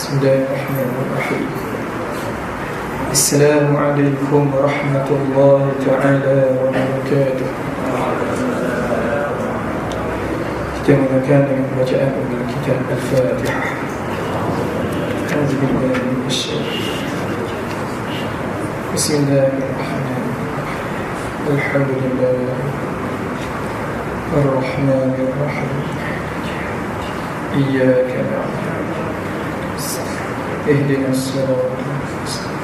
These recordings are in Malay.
بسم الله الرحمن الرحيم. السلام عليكم ورحمة الله تعالى وبركاته. Kita mulakan dengan bacaan dari kitab Al-Fatihah. A'udzu billahi minasy syaithanir rajim. Bismillahirrahmanirrahim. Alhamdulillah Ar-Rahmanir Rahim. Iyyaka na'budu اهدنا الصراط المستقيم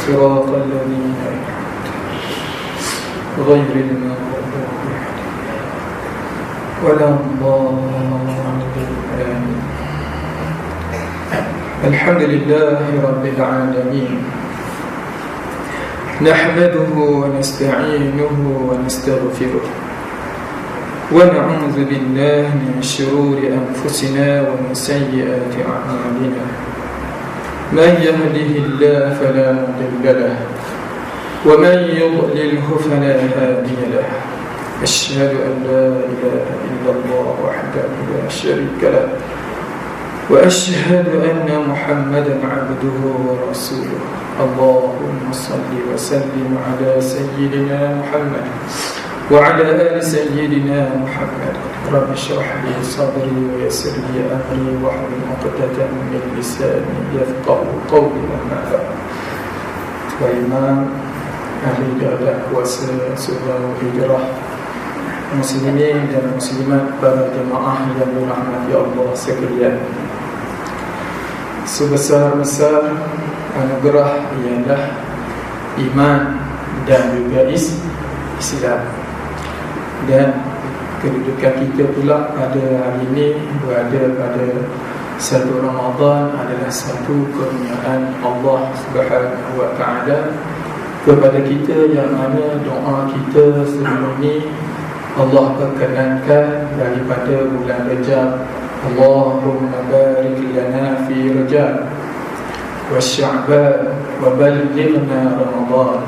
صراط الذين أنعمت غير المغضوب عليهم ولا الضالين. الحمد لله رب العالمين نحمده ونستعينه ونستغفره ونعوذ بالله من شرور أنفسنا ومن سيئات أعمالنا. من يهده الله فلا مضل له ومن يضلله فلا هادي له. أشهد أن لا إله إلا الله وحده لا شريك له وأشهد أن محمدا عبده ورسوله. اللهم صل وسلم على سيدنا محمد وعلى آل سيدنا محمد. رب اشرح لي صدري ويسر لي أمري واحلل عقدة من لساني يفقهوا قولي. أما بعد. Imam ahli ibadah puasa surau hijrah, muslimin dan muslimat, para jemaah yang dirahmati Allah sekalian, sebesar-besar anugerah ialah iman dan juga Islam. Dan kedudukan kita pula pada hari ini berada pada 1 Ramadan adalah satu kurniaan Allah Subhanahu wa ta'ala kepada kita, yang mana doa kita sebelum ini Allah perkenankan daripada bulan Rajab. Allahumma barik lana fi Rajab wa Sya'ban wa ballighna Ramadan.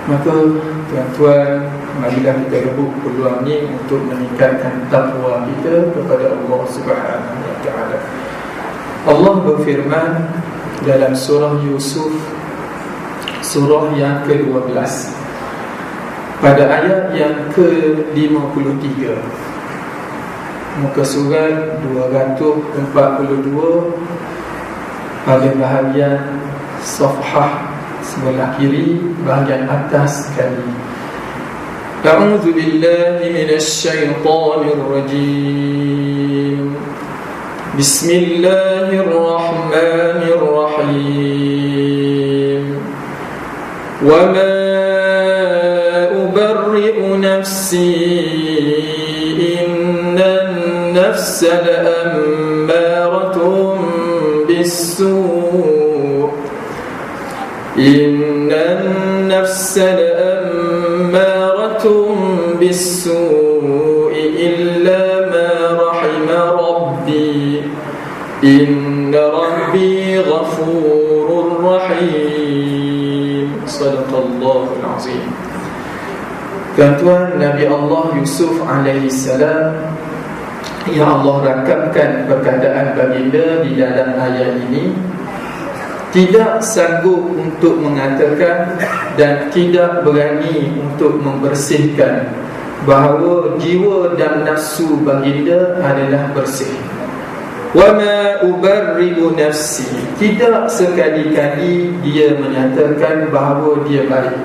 Maka tuan-tuan, marilah kita rebut peluang ni untuk meningkatkan takwa kita kepada Allah Subhanahu wa ta'ala. Allah berfirman dalam surah Yusuf, surah yang ke-12, pada ayat yang ke-53, muka surat 242, pada bahagian safhah sebelah kiri, bahagian atas sekali. A'udzu billahi minasy syaithanir rajim. Bismillahirrahmanirrahim. Wa ma ubarri'u nafsi innan nafsa la'ammaratun bis-su'. Innan nafsa la'ammaratun bis-su'i illa ma rahima rabbi. Inna rabbi ghafurur rahim. Sadaqallahul azim. Tuan-tuan, Nabi Allah Yusuf alaihi salam yang Allah rakabkan perkataan baginda di dalam ayat ini, tidak sanggup untuk mengatakan dan tidak berani untuk membersihkan bahawa jiwa dan nafsu baginda adalah bersih. Wa ma ubarri'u nafsi, tidak sekali-kali dia menyatakan bahawa dia baik.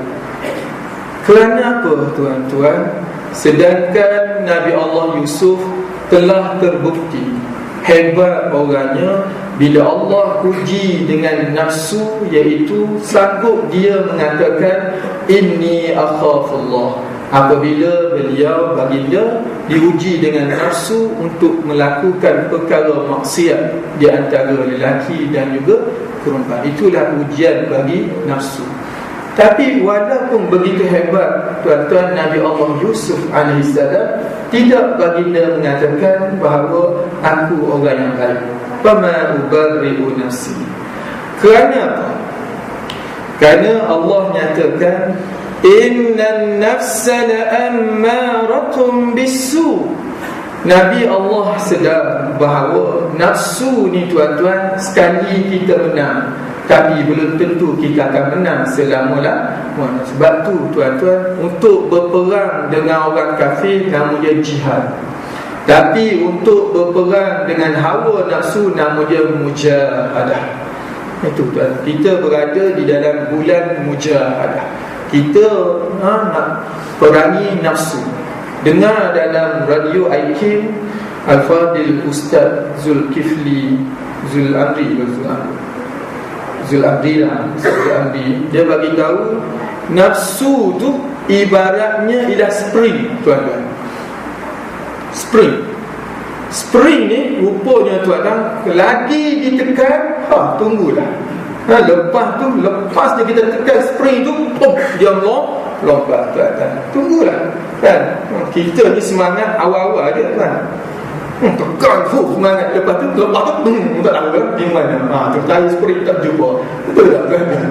Kerana apa, tuan-tuan? Sedangkan Nabi Allah Yusuf telah terbukti hebat orangnya bila Allah uji dengan nafsu, iaitu sanggup dia mengatakan inni akhafullah. Apabila beliau baginda diuji dengan nafsu untuk melakukan perkara maksiat di antara lelaki dan juga perempuan, itulah ujian bagi nafsu. Tapi walaupun begitu hebat, tuan-tuan, Nabi Allah Yusuf AS, tidak baginda mengatakan bahawa aku orang yang baik. Fama ubarri'u nafsi. Kerana apa? Kerana Allah nyatakan innan nafsa la'ammaratun bis-su'. Nabi Allah sedar bahawa nafsu ni tuan-tuan, sekali kita menang, tapi belum tentu kita akan menang selama-lamanya. Sebab tu tuan-tuan, untuk berperang dengan orang kafir nama dia jihad. Tapi untuk berperang dengan hawa nafsu nama dia mujahadah. Itu tuan, kita berada di dalam bulan mujahadah. Kita nak perangi nafsu. Dengar dalam radio IQ Al-Fadil Ustaz Zulkifli Zulamri, dia bagi tahu nafsu tu ibaratnya ialah spring tuan-tuan. Spring ni rupanya tuan-tuan, lagi ditekan, tunggulah. Lepas dia kita tekan spring tu, dia lompat tuan-tuan. Tunggulah kan. Kita ni semangat awal-awal je kan. Tekan semangat, lepas tu tak tahu di mana. Tertarik spring tak jumpa. Betul tak tuan-tuan?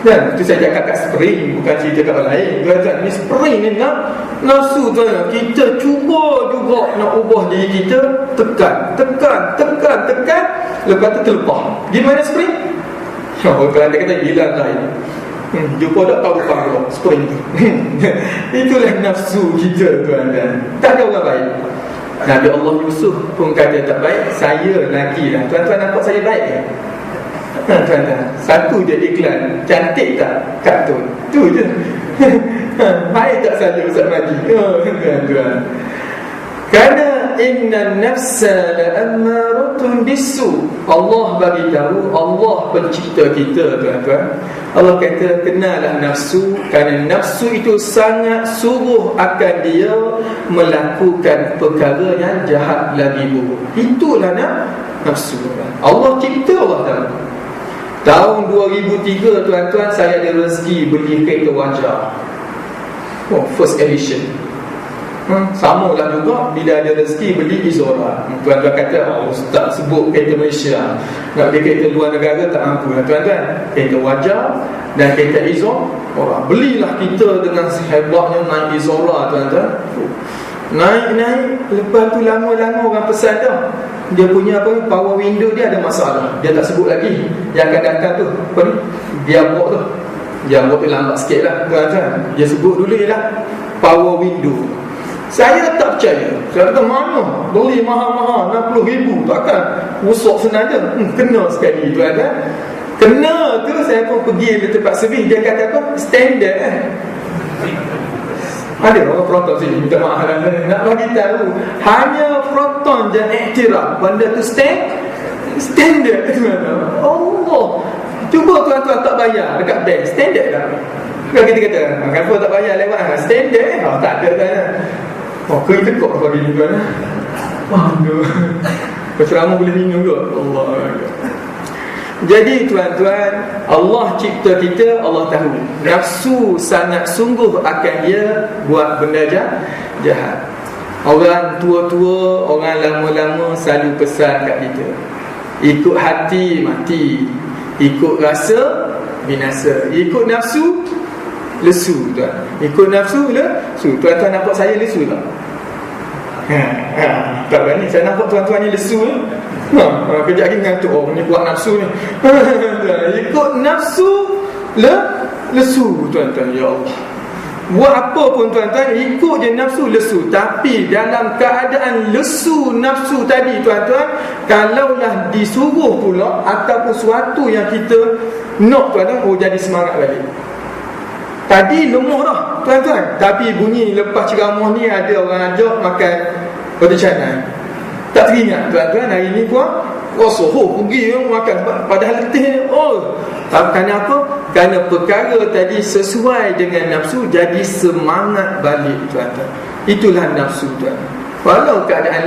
Dan itu saya cakap kat spring, bukan cerita kat orang lain. Tuan-tuan, ni spring ni nafsu tuan-tuan. Kita cuba juga nak ubah diri kita, tekan. Lepas tu terlepas. Gimana spring? Kalau dia kata hilang lah ini. Jumpa tak tahu apa spring tu. Itulah nafsu kita tuan-tuan. Tak ada orang baik. Nabi Allah Yusuf pun kata tak baik, saya lagi lah. Tuan-tuan nampak saya baik ke? Tuan-tuan, satu je iklan, cantik tak kartun, tu je. Baik tak saja Ustaz Madi? Tuan-tuan, kerana inna nafsa la'ammaratun bisu. Allah bagi tahu, Allah pencipta kita tuan-tuan. Allah kata kenalah nafsu, kerana nafsu itu sangat suruh akan dia melakukan perkara yang jahat lagi buruk. Itulah nafsu. Allah cipta, Allah tahu. Tahun 2003 tuan-tuan, saya ada rezeki beli kereta wajah, first edition. Sama lah juga bila ada rezeki beli Izora. Tuan-tuan kata, ustaz sebut kereta Malaysia, nak beli kereta luar negara tak mampu lah tuan-tuan. Kereta wajah dan kereta Izora, belilah kita dengan sehebatnya naik Izora tuan-tuan. Naik, lepas tu lama-lama orang pesan dah, dia punya power window dia ada masalah. Dia tak sebut lagi. Yang akan datang tu gearbox tu. Gearbox tu lambat sikit lah tuan-tuan. Dia sebut dulu ialah power window. Saya tak percaya. Saya kata mana beli mahal-mahal 60,000 takkan rosak sengaja. Kena sekali tuan-tuan. Kena tu saya pun pergi ke tempat servis. Dia kata apa? Standard Ada orang Proton sini minta maaf nak bagi tahu, hanya Proton je iktiraf benda tu standard tuan-tuan. Allah, cuba tuan-tuan tak bayar dekat bank, standard tak? Kan kita kata kenapa tak bayar lewat standard tak ada kan. Kena tekuk bagi ni tuan. Aduh, penceramah boleh minum ke? Allah. Jadi tuan-tuan, Allah cipta kita, Allah tahu nafsu sangat sungguh akan dia buat benda jahat. Orang tua-tua, orang lama-lama selalu pesan kat kita, ikut hati mati, ikut rasa binasa, ikut nafsu lesu tuan. Ikut nafsu lesu. Tuan-tuan nampak saya lesu tak? Tak berani. Saya nampak tuan-tuan ni lesu ni. Kejap lagi ngantuk. Ni kuat nafsu ni. Ikut nafsu lesu tuan-tuan. Ya Allah, buat apa pun tuan-tuan, ikut je nafsu lesu. Tapi dalam keadaan lesu nafsu tadi tuan-tuan, kalaulah disuruh pula ataupun sesuatu yang kita nak tuan-tuan, jadi semangat balik. Tadi lemah dah tuan-tuan, tapi bunyi lepas ceramah ni ada orang ajak makan roti canai, tak teringat tuan-tuan. Hari ni pun rasa pergi makan padahal letih. Kerana apa? Kerana perkara tadi sesuai dengan nafsu, jadi semangat balik tuan-tuan. Itulah nafsu tuan, walau keadaan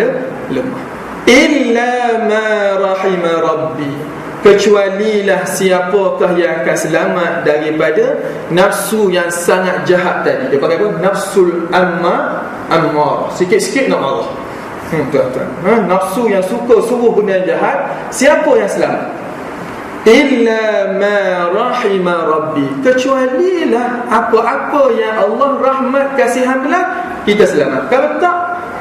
lemah. Illa ma rahima rabbi, kecualilah siapakah yang akan selamat daripada nafsu yang sangat jahat tadi. Dia panggil apa? Nafsul ammar. Sikit-sikit nak marah. Tuan-tuan, nafsu yang suka suruh benda jahat, siapa yang selamat? Illa ma rahima rabbi, kecualilah apa-apa yang Allah rahmat kasihan belah, kita selamat. Kalau tak,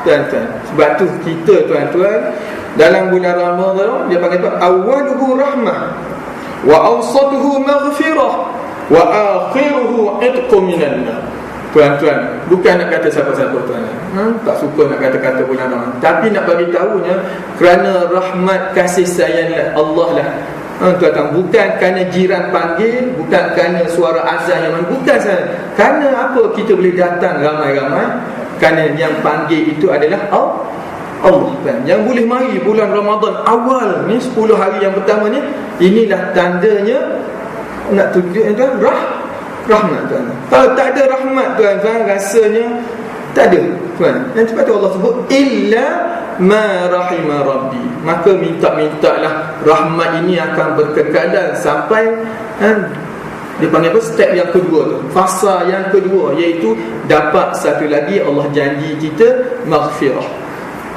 tuan-tuan. Sebab tu kita tuan-tuan dalam bulan Ramadan dia panggil tu awwaluhu rahmah wa awsatuhu maghfirah wa akhiruhu itqu minan nar. Tuan-tuan, bukan nak kata siapa-siapa tuan. Tak suka nak kata-kata bulan Ramadan, tapi nak bagi tahunya kerana rahmat kasih sayang Allah lah. Tuan-tuan, bukan kerana jiran panggil, bukan kerana suara azan yang mana, bukan sahaja. Kerana apa kita boleh datang ramai-ramai? Kerana yang panggil itu adalah Allah kan. Yang boleh mari bulan Ramadan awal ni 10 hari yang pertama ni, inilah tandanya nak tunjuk tuan rahmat tuan. Kalau tak ada rahmat tuan, rasanya tak ada tuan. Dan sebab tu Allah sebut illa ma rahima rabbi. Maka minta-mintalah rahmat ini akan berkekalan sampai dia panggil apa, step yang kedua tu, fasa yang kedua, iaitu dapat satu lagi Allah janji kita maghfirah.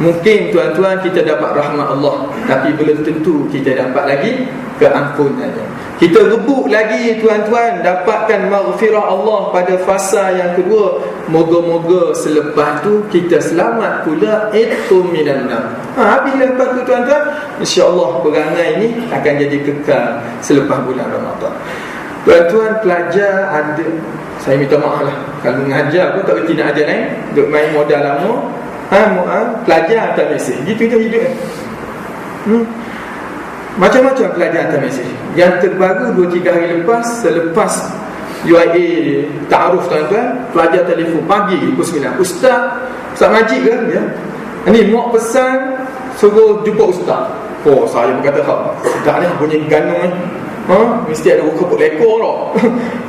Mungkin tuan-tuan kita dapat rahmat Allah, tapi belum tentu kita dapat lagi keampunannya. Kita rebut lagi tuan-tuan dapatkan maghfirah Allah pada fasa yang kedua. Moga-moga selepas tu kita selamat pula itu minan nar. Bila lepas tu tuan-tuan, insya-Allah perangai ini akan jadi kekal selepas bulan Ramadan. Tuan-tuan pelajar ada, saya minta maaf lah kalau mengajar pun tak berhenti nak ajar lain, duk main modal lama. Pelajar hantar mesej, gitu je hidup. Macam-macam pelajar hantar mesej. Yang terbaru 2-3 hari lepas, selepas UIA ta'aruf tuan-tuan, pelajar telefon pagi pukul 9, Ustaz Majid ke ya? Ni muak pesan suruh jumpa Ustaz. Saya berkata sedap ni bunyi ganung ni. Mesti ada kepuk lekor tau.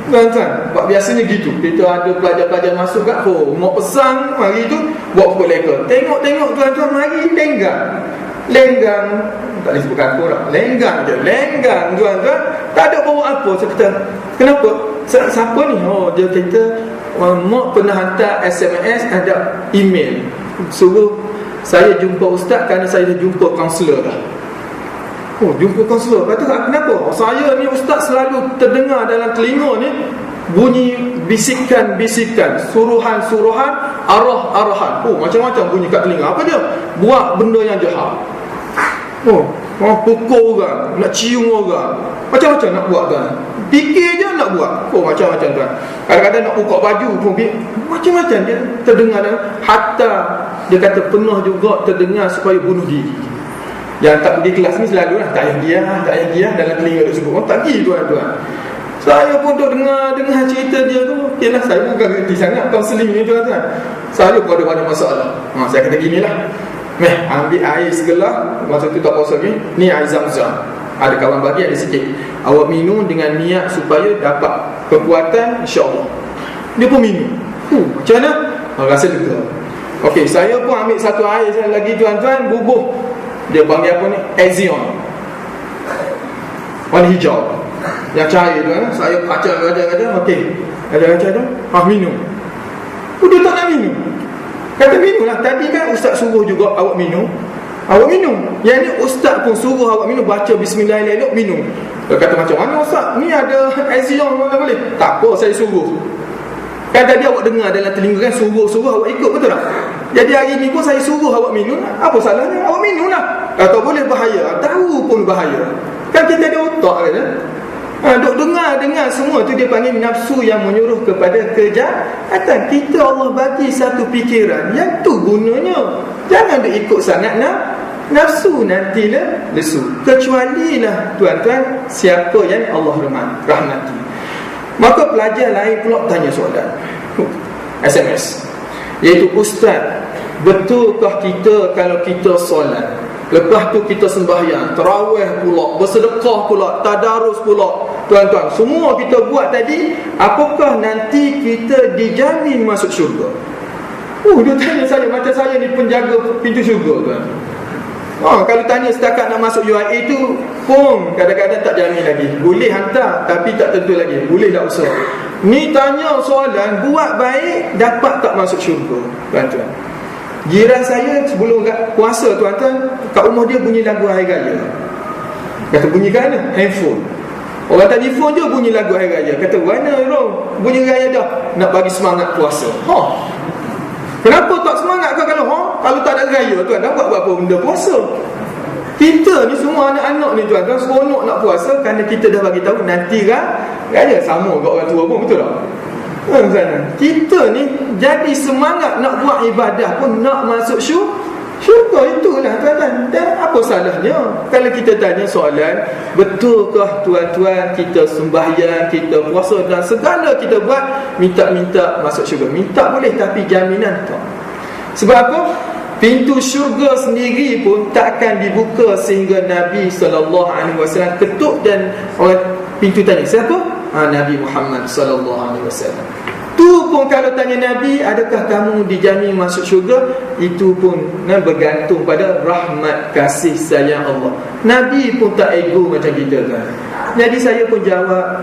Tuan-tuan, biasanya gitu. Kita ada pelajar-pelajar masuk kat mau pesan hari tu buat kepuk lekor. Tengok tuan-tuan, mari lenggang. Tak boleh sebutkan apa tak. Lenggang tuan-tuan. Tak ada bawa apa. Saya kata, kenapa? Siapa ni? Dia kata mak pernah hantar SMS, ada email suruh saya jumpa Ustaz kerana saya dah jumpa kaunselor dah. Jumpa kaunselor. Lepas tu kenapa? Saya ni Ustaz selalu terdengar dalam telinga ni bunyi bisikan-bisikan, suruhan-suruhan, arah-arahan. Macam-macam bunyi kat telinga. Apa dia? Buat benda yang jahat. Pukul orang, nak cium orang, macam-macam nak buat tuan. Fikir je nak buat. Macam-macam tuan. Kadang-kadang nak buka baju pun macam-macam dia terdengar. Hatta dia kata pernah juga terdengar supaya bunuh diri. Yang tak pergi kelas ni selalu lah tak payah giah dalam telinga dia sebut. Tak pergi tuan-tuan. Saya pun duk dengar cerita dia tu. Okeylah, saya bukan gerti sangat kaunseling ni tuan-tuan. Saya pun ada banyak masalah. Saya kata ginilah, ambil air segelas. Masa tu tak puasa lagi. Ni air Zam-Zam. Ada kawan bagi ada sikit. Awak minum dengan niat supaya dapat kekuatan, insya-Allah. Dia pun minum. Macam mana? Rasa lega. Okey, saya pun ambil satu air lagi tuan-tuan, bubuh. Dia panggil apa ni? Ezion. Warna hijau. Yang cair tu saya kacau. Okey. Kacau. Minum. Dia tak nak minum. Kata minum lah. Tadi kan Ustaz suruh juga awak minum. Awak minum. Yang ni Ustaz pun suruh awak minum. Baca bismillahirrahmanirrahim, minum. Dia kata macam mana Ustaz? Ni ada Ezion, mana boleh? Tak apa, saya suruh. Kan tadi awak dengar dalam telinga kan suruh awak ikut, betul tak? Jadi hari ni pun saya suruh awak minum. Apa salahnya? Awak minum lah. Atau boleh bahaya. Tahu pun bahaya. Kan kita ada otak kan? Duk dengar semua tu dia panggil nafsu yang menyuruh kepada kejahatan. Kita Allah bagi satu fikiran yang tu gunanya. Jangan duk ikut sangat nafsu, nantilah lesu. Kecualilah tuan-tuan siapa yang Allah rahmati. Maka pelajar lain pula tanya soalan SMS, iaitu Ustaz, betulkah kita kalau kita solat, lepas tu kita sembahyang, tarawih pula, bersedekah pula, tadarus pula, tuan-tuan, semua kita buat tadi, apakah nanti kita dijamin masuk syurga? Dia tanya saya macam saya ni penjaga pintu syurga tuan. Kalau tanya setakat nak masuk UIA tu pun kadang-kadang tak jamin lagi. Boleh hantar tapi tak tentu lagi. Boleh tak usaha. Ni tanya soalan, buat baik dapat tak masuk syurga, tuan-tuan. Jiran saya sebelum puasa tuan-tuan, kat rumah dia bunyi lagu Hari Raya. Kata bunyi kat mana? Handphone. Orang telefon je bunyi lagu Hari Raya. Kata mana Rom? Bunyi Hari Raya dah. Nak bagi semangat puasa. Kenapa tak semangat kau kalau Kalau tak ada raya tuan, dah buat apa benda puasa? Kita ni semua anak-anak ni tuan, seronok nak puasa kerana kita dah bagi tahu nanti raya sama kat orang tua pun, betul tak? Kita ni jadi semangat nak buat ibadah pun, nak masuk syurga. Itulah tuan-tuan. Dan apa salahnya kalau kita tanya soalan, betulkah tuan-tuan kita sembahyang, kita puasa dan segala kita buat minta masuk syurga? Minta boleh, tapi jaminan tak. Sebab apa? Pintu syurga sendiri pun takkan dibuka sehingga Nabi SAW ketuk dan orang pintu tanya, siapa? Nabi Muhammad SAW. Tu pun kalau tanya Nabi, adakah kamu dijamin masuk syurga? Itu pun bergantung pada rahmat kasih sayang Allah. Nabi pun tak ego macam kita kan. Jadi saya pun jawab,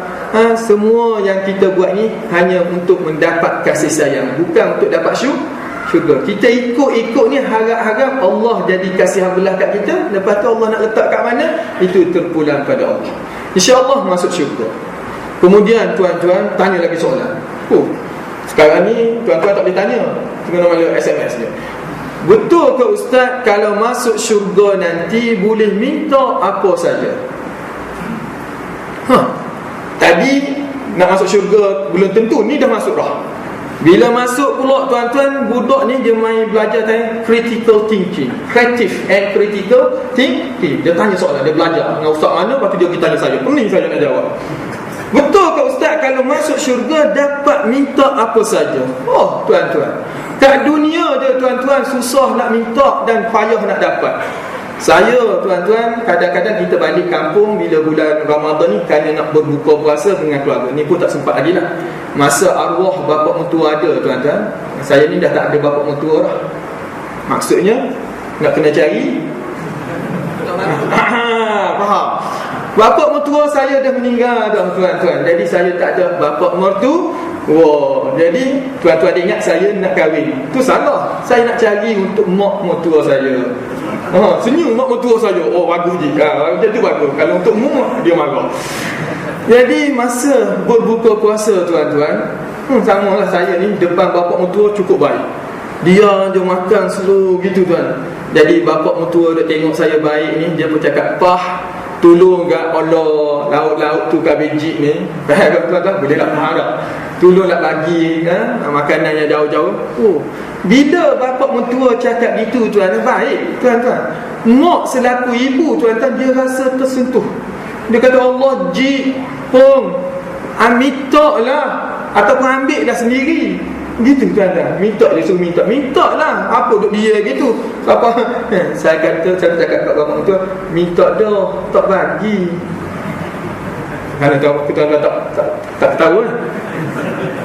semua yang kita buat ni hanya untuk mendapat kasih sayang, bukan untuk dapat syurga. Kita ikut ni harap-harap Allah jadi kasih belah kat kita. Lepas tu Allah nak letak kat mana, itu terpulang pada Allah. InsyaAllah masuk syurga. Kemudian tuan-tuan tanya lagi soalan. Sekarang ni tuan-tuan tak boleh tanya, kena malah SMS dia. Betul ke Ustaz, kalau masuk syurga nanti boleh minta apa saja? Tadi nak masuk syurga belum tentu, ni dah masuk dah. Bila masuk pula tuan-tuan, budak ni dia main belajar tentang critical thinking, creative and critical thinking. Dia tanya soalan, dia belajar dengan ustaz mana, lepas tu dia pergi tanya saya. Pening saya nak jawab. Betul ke Ustaz, kalau masuk syurga dapat minta apa saja? Tuan-tuan, kat dunia dia tuan-tuan susah nak minta dan payah nak dapat. Saya tuan-tuan, kadang-kadang kita balik kampung bila bulan Ramadan ni, kerana nak berbuka puasa dengan keluarga. Ni pun tak sempat lagi lah. Masa arwah bapa mertua ada tuan-tuan, saya ni dah tak ada bapa mertua lah. Maksudnya nak kena cari. Faham? Bapa mertua saya dah meninggal dah tuan-tuan. Jadi saya tak ada bapa mertua. Jadi tuan-tuan ingat saya nak kahwin. Tu salah. Saya nak cari untuk mak mertua saya. Senyum mak mertua saya. Bagus je. Macam tu bagus. Kalau untuk mak, dia marah. Jadi masa berbuka puasa tuan-tuan, samalah saya ni depan bapa mertua cukup baik. Dia je makan slow gitu tuan. Jadi bapa mertua dia tengok saya baik ni, dia pun cakap, "Pah, tolong gak Allah lauk-lauk tu kat bejik ni." Tuan-tuan boleh tak faham tak? Tolonglah bagi makanan yang jauh-jauh. Bila bapa mertua cakap gitu tuan, baik tuan-tuan. Mak selaku ibu tuan-tuan, dia rasa tersentuh. Dia kata, "Allah ji pun minta lah, ataupun ambil dah sendiri." Gitu tuan-tuan. Minta dia suruh minta lah. Apa duk dia gitu? Apa? Saya cakap kat bapa mertua, minta dah, tak bagi. Mana tahu tuan-tuan tak tahu lah.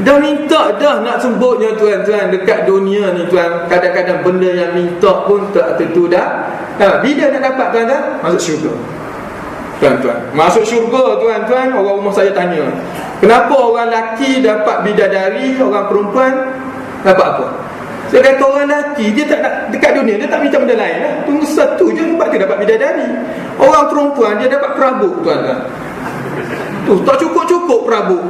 Dah minta dah nak sebutnya tuan-tuan. Dekat dunia ni tuan, kadang-kadang benda yang minta pun tak tentu dah. Bila nak dapat tuan-tuan? Masuk syurga. Tuan-tuan, masuk syurga tuan-tuan. Orang rumah saya tanya, kenapa orang lelaki dapat bidadari, orang perempuan dapat apa? Saya kata orang lelaki dia tak nak dekat dunia, dia tak minta benda lain lah. Tunggu satu je sebab dia dapat bidadari. Orang perempuan dia dapat perabot tuan-tuan. Tu tak cukup-cukup perabot.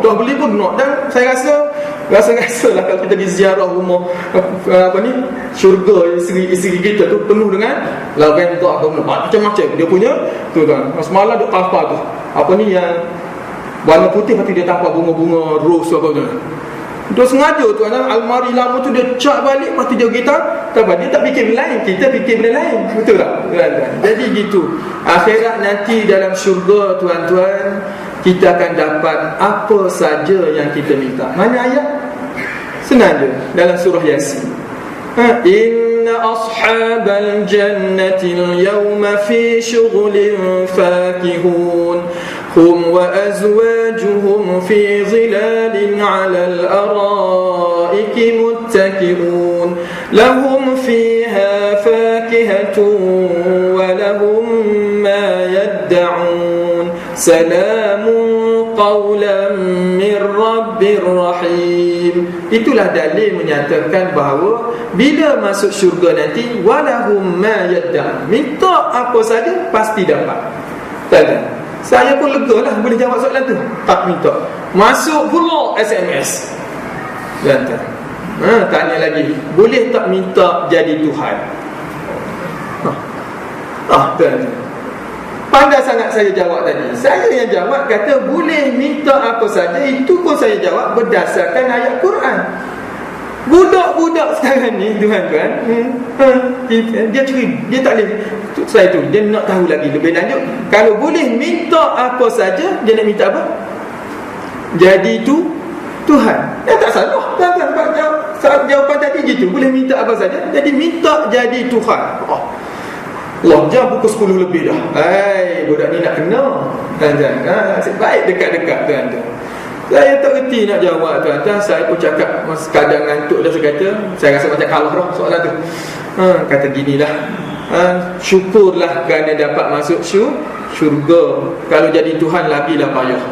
Dah beli pun nak. Dan saya rasa lah kalau kita pergi ziarah rumah syurga isteri kita tu penuh dengan lavender macam-macam dia punya tu kan. Semalam duk tampar tu apa ni yang warna putih, lepas tu dia tampar bunga-bunga rose apa tu. Dia sengaja tu almari lama tu dia cat balik, lepas tu dia kita tampar. Dia tak fikir benda lain, kita fikir benda lain. Betul tak? Jadi gitu. Akhirat nanti dalam syurga tuan-tuan, kita akan dapat apa saja yang kita minta. Mana ayat? Senang je, dalam surah Yasin. Inna ashabal jannati al-yawma fi syughulin fakihun hum wa azwajuhum fi zilalin 'ala al-ara'iki muttaki'un lahum fiha fakihatun wa lahum ma yad'un salamun qawlan min rabbir rahim. Itulah dalil menyatakan bahawa bila masuk syurga nanti, walahum ma yad'un, minta apa saja pasti dapat. Saya pun lega lah boleh jawab soalan tu. Tak minta, masuk pula SMS. Tanya lagi, boleh tak minta jadi Tuhan? Tuan. Pandai sangat saya jawab tadi. Saya yang jawab kata boleh minta apa saja. Itu pun saya jawab berdasarkan ayat Quran. Budak-budak sekarang ni, tuan-tuan, dia curi, dia tak boleh. Saya tu, dia nak tahu lagi lebih lanjut. Kalau boleh minta apa saja, dia nak minta apa? Jadi tu Tuhan. Tak salah, tuan-tuan. Jawapan tadi gitu, boleh minta apa saja. Jadi minta jadi Tuhan. Allah, jam pukul 10 lebih dah. Budak ni nak kena. Tuan-tuan, baik dekat-dekat, tuan-tuan. Saya tak kerti nak jawab, tuan-tuan. Saya pun cakap, kadang ngantuk dah, saya rasa macam kalah dah soalan tu. Kata ginilah, syukurlah kerana dapat masuk syurga. Kalau jadi Tuhan lagilah payah.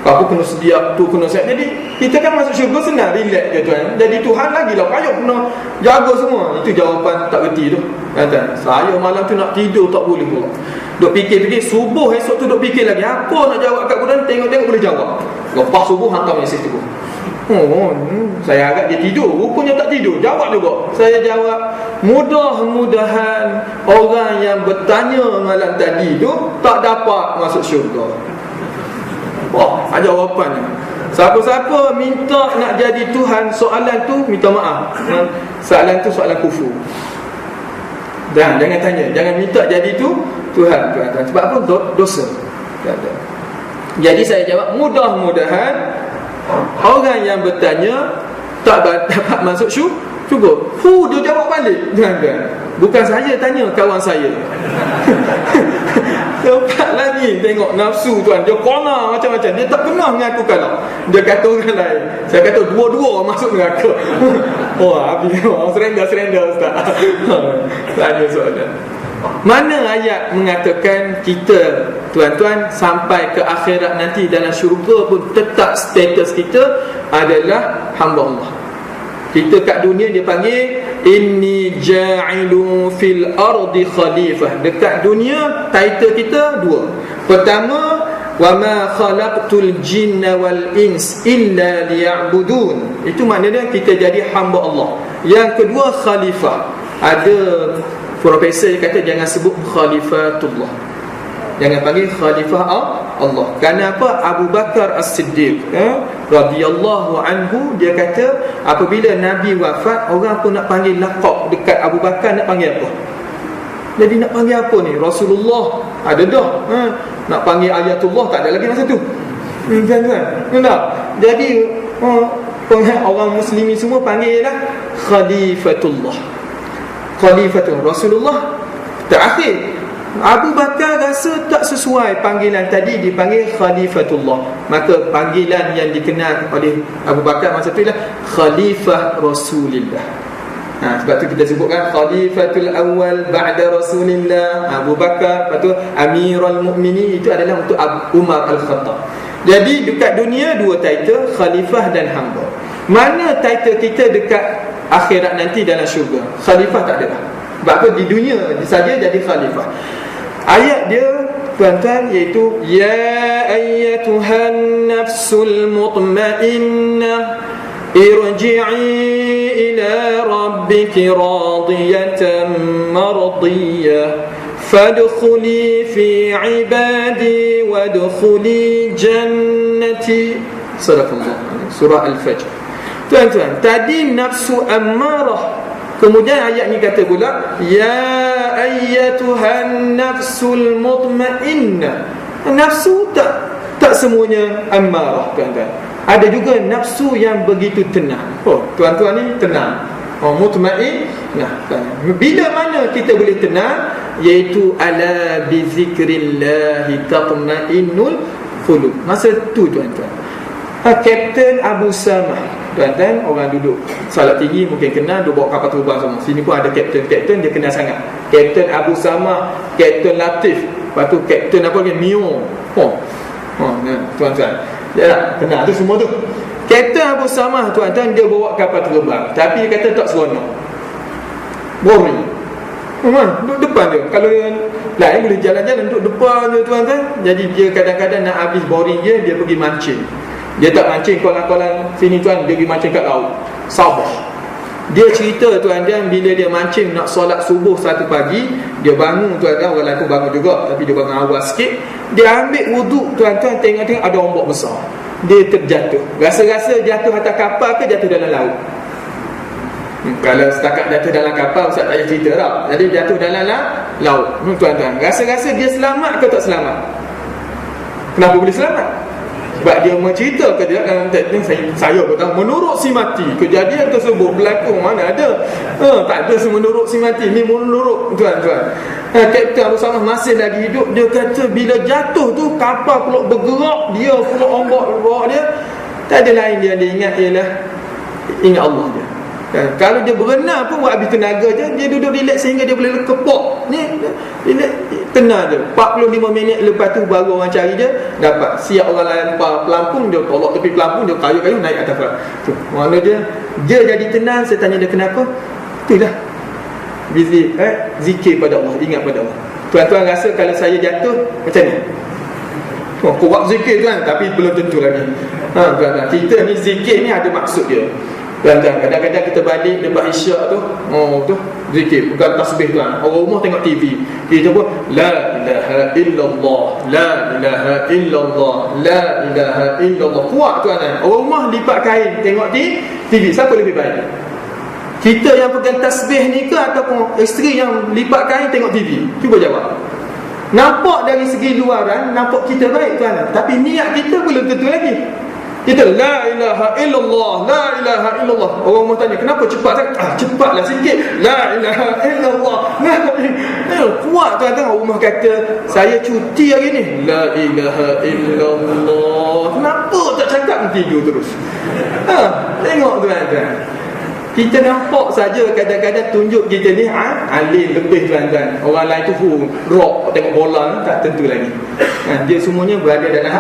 Apa kena sedia tu, kena siap. Jadi kita kan masuk syurga senang, relax je, tuan. Jadi Tuhan lagilah payah, kena jaga semua. Itu jawapan tak kerti tu, tuan-tuan. Saya malam tu nak tidur tak boleh pula. Duk fikir-fikir, subuh esok tu duk fikir lagi apa nak jawab kat Quran. Tengok-tengok boleh jawab. Lepas subuh hantar mesej tu. Saya agak dia tidur, rupanya tak tidur. Jawab juga. Saya jawab, mudah-mudahan orang yang bertanya malam tadi tu tak dapat masuk syurga. Jawapannya. Siapa-siapa minta nak jadi Tuhan, soalan tu minta maaf. Soalan tu soalan kufur. Dan jangan tanya, jangan minta jadi tu Tuhan, tuan-tuan. Sebab apa? Dosa. Jadi saya jawab, mudah-mudahan orang yang bertanya tak dapat masuk syurga. Dia jawab balik, tuan-tuan. Bukan saya tanya, kawan saya. Tempat lagi tengok nafsu, tuan. Dia kona macam-macam. Dia tak pernah mengaku kalah. Dia kata orang lain. Saya kata dua-dua masuk neraka. Habis. Surrender Ustaz. Tanya soalan. Mana ayat mengatakan kita, tuan-tuan, sampai ke akhirat nanti dalam syurga pun tetap status kita adalah hamba Allah. Kita kat dunia dia panggil inni ja'ilu fil ardi khalifah. Dekat dunia title kita dua. Pertama, wa ma khalaqtul jinna wal ins illa liya'budun. Itu maknanya kita jadi hamba Allah. Yang kedua, khalifah. Ada profesor yang kata jangan sebut khalifatullah, jangan panggil khalifah Allah. Kerana apa? Abu Bakar As-Siddiq radhiyallahu anhu, dia kata apabila Nabi wafat, orang pun nak panggil laqab dekat Abu Bakar, nak panggil apa? Jadi nak panggil apa ni? Rasulullah ada dah. Nak panggil Ayatullah tak ada lagi masa tu. Tak. Jadi orang muslimin semua panggil lah Khalifatullah. Rasulullah terakhir. Abu Bakar rasa tak sesuai panggilan tadi, dipanggil Khalifatullah. Maka panggilan yang dikenal oleh Abu Bakar masa tu ialah Khalifah Rasulillah. Sebab tu kita sebutkan Khalifatul Awal ba'da Rasulillah, Abu Bakar. Lepas tu Amirul Mu'minin, itu adalah untuk Umar Al-Khattab. Jadi dekat dunia dua title, Khalifah dan hamba. Mana title kita dekat akhirat nanti dalam syurga? Khalifah tak ada dah. Sebab apa? Di dunia saja jadi khalifah. Ayat dia, tuan-tuan, iaitu ya ayyatuhan nafsul mutmainnah irji'i ila rabbiki radiyatan mardiyah fadkhuli fi ibadi wadkhuli jannati. Surah Al-Fajr. Tuan-tuan, tadi nafsu ammarah. Kemudian ayat ni kata pula ya ayyatuhan nafsul mutmainnah. Nafsu tak semuanya ammarah, tuan-tuan. Ada juga nafsu yang begitu tenang. Tuan-tuan ni tenang. Mutmainnah. Bila mana kita boleh tenang? Iaitu ala bi zikrillahi tatmainnul qulub. Masa tu, tuan-tuan, Kapten Abu Samah, tuan-tuan, orang duduk salat tinggi mungkin kenal, dia bawa kapal terbang semua. Sini pun ada kapten dia kenal sangat. Kapten Abu Samah, Kapten Latif, lepas tu Kapten apa lagi, Mio. Tuan-tuan, ya, kenal tu semua tu. Kapten Abu Samah, tuan-tuan, dia bawa kapal terbang, tapi dia kata tak seronok, boring. Duduk depan dia. Kalau lain boleh jalan-jalan, duduk depan je, tuan-tuan. Jadi dia kadang-kadang nak habis boring dia pergi mancing. Dia tak mancing kolam-kolam sini tuan, dia pergi mancing kat laut Sabah. Dia cerita tuan-tuan, bila dia mancing nak solat subuh satu pagi, dia bangun tuan-tuan, orang lain pun bangun juga, tapi dia bangun awal sikit. Dia ambil wuduk tuan-tuan, tengok-tengok ada ombak besar. Dia terjatuh. Rasa-rasa jatuh atas kapal ke jatuh dalam laut? Kalau setakat jatuh dalam kapal, Ustaz tak payah cerita tak. Jadi jatuh dalam laut. Tuan-tuan, rasa-rasa dia selamat ke tak selamat? Kenapa boleh selamat? Sebab dia menceritakan dia dalam teknik saya pun tahu, menurut si mati kejadian tersebut berlaku, mana ada tak ada menurut si mati, ni menurut tuan-tuan. Kapten Rasulullah masih lagi hidup, dia kata bila jatuh tu kapal pula bergerak, dia pula ombak bawa dia, tak ada lain dia ingat ialah ingat Allah dia. Kalau dia berenang pun buat habis tenaga je, dia duduk relax sehingga dia boleh kepok ni, relax, tenang je. 45 minit lepas tu baru orang cari dia, dapat. Siap orang lain pelampung, dia tolak tepi pelampung, dia kayu-kayu naik atas pelampung tu. Mana dia jadi tenang. Saya tanya dia kenapa, itulah busy, zikir pada Allah, ingat pada Allah. Tuan-tuan rasa kalau saya jatuh macam ni? Kuat zikir tuan, tapi belum tentu lagi. Tuan-tuan, kita ni zikir ni ada maksud dia. Tuan-tuan, kadang-kadang kita balik lepas isyak tu, tu zikir, bukan tasbih tuan. Orang rumah tengok TV, kita pun la ilaha illallah, la ilaha illallah, la ilaha illallah. Kuat tuan. Orang rumah lipat kain tengok TV, siapa lebih baik? Kita yang pegang tasbih ni ke ataupun isteri yang lipat kain tengok TV? Cuba jawab. Nampak dari segi luaran, nampak kita baik tuan, tapi niat kita belum tentu lagi. Kita la ilaha illallah, la ilaha illallah. Orang mau tanya, kenapa cepat sangat? Cepatlah sikit. La ilaha illallah. Kuat tuan-tuan. Orang rumah kata, saya cuti hari ni. La ilaha illallah. Kenapa tak cakap tidur terus? Tengok tuan-tuan. Kita nampak saja kadang-kadang tunjuk kita ni alim lebih tuan-tuan. Orang lain tu rock tengok bola, tak tentu lagi. Dia semuanya berada dalam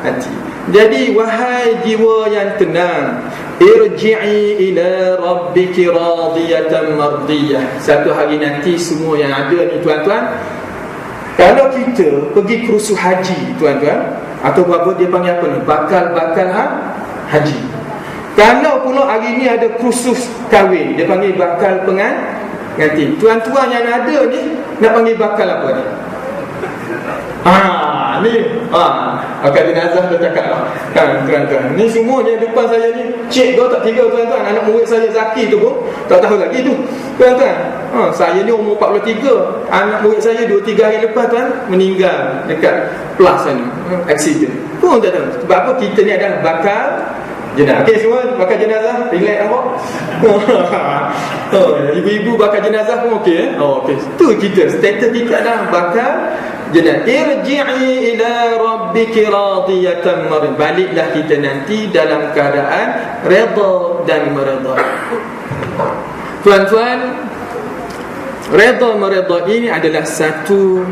hati. Jadi wahai jiwa yang tenang, irji'i ila rabbiki radiyatan mardiyah. Satu hari nanti semua yang ada ni tuan-tuan, kalau kita pergi kursus haji tuan-tuan, atau apa dia panggil apa ni, bakal haji. Kalau pula hari ni ada kursus kahwin, dia panggil bakal pengantin. Tuan-tuan yang ada ni nak panggil bakal apa ni? Bakal jenazah dah cakap lah tuan-tuan. Ni semuanya depan saya ni, cik 2 tak 3 tuan-tuan. Anak murid saya Zaki tu pun tak tahu lagi tu tuan-tuan. Saya ni umur 43, anak murid saya 2-3 hari lepas tuan meninggal dekat plus ni, accident pun tak tahu. Sebab apa? Kita ni adalah bakal jenazah. Okey semua bakal jenazah, relax nampak? Ibu-ibu bakal jenazah pun okey okey. Tu kita, status kita adalah bakal jenazah. Irji'i ila rabbiki radiyatan mardiyah. Baliklah kita nanti dalam keadaan redha dan meredha. Tuan-tuan, redha meredha ini adalah satu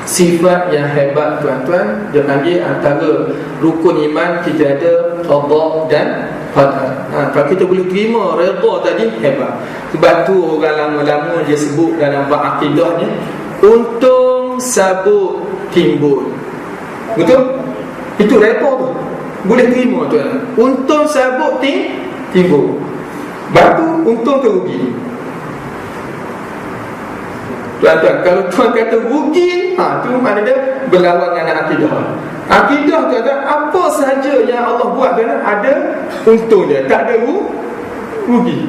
sifat yang hebat tuan-tuan. Dia panggil antara rukun iman kita ada qada dan qadar. Kalau kita boleh terima redha tadi, hebat. Sebab tu orang lama-lama dia sebut dalam bab akidah ni, untung sabut timbul. Betul? Itu redha tu. Boleh terima tuan. Untung sabut timbul. Batu untung ke rugi? Tuan-tuan, kalau tuan kata rugi, tu maknanya berlawan dengan akidah. Akidah tuan-tuan, apa sahaja yang Allah buat tuan, ada untung dia, tak ada rugi.